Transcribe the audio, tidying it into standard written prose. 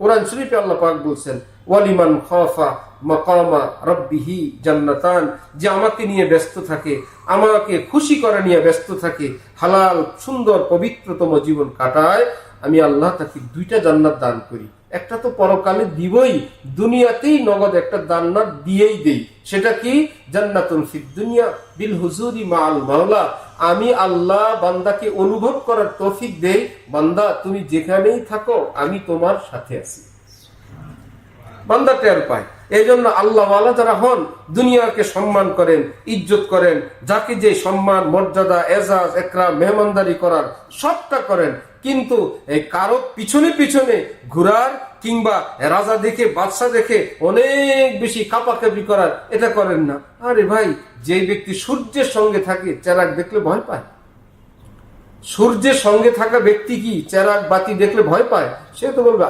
কোরআন শরীফে আল্লাহ পাক বলছেন, ওয়ালিমান খাফা মাকামা রাব্বিহি জান্নাতান, যে আমাকে নিয়ে ব্যস্ত থাকে, আমাকে খুশি করা নিয়ে ব্যস্ত থাকে, হালাল সুন্দর পবিত্রতম জীবন কাটায়, আমি আল্লাহ তাকে 2টা জান্নাত দান করি। একটা তো পরকালে দিবই, দুনিয়াতেই নগদ একটা জান্নাত দিয়েই দেই। সেটা কি? জান্নাতুন ফিদ দুনিয়া বিল হুজুরি মাআল মাওলা। আমি আল্লাহ বান্দাকে অনুভব করার তৌফিক দেই, বান্দা তুমি যেখানেই থাকো আমি তোমার সাথে আছি। বান্দা টের পায়। এই জন্য আল্লাহওয়ালা যারা হন, দুনিয়াকে সম্মান করেন, ইজ্জত করেন, যাকে যে সম্মান মর্যাদা এজাজ একরাম মেহমানদারি করার সবটা করেন, কিন্তু এই কারো পিছনে পিছনে ঘুরার কিংবা রাজা দেখে বাদশা দেখে অনেক বেশি কাপাকাপি করার এটা করেন না। আরে ভাই, যে ব্যক্তি সূর্যের সঙ্গে থাকে চেরাগ দেখলে ভয় পায়? সূর্যের সঙ্গে থাকা ব্যক্তি কি চেরাগ বাতি দেখলে ভয় পায়? সে তো বলবে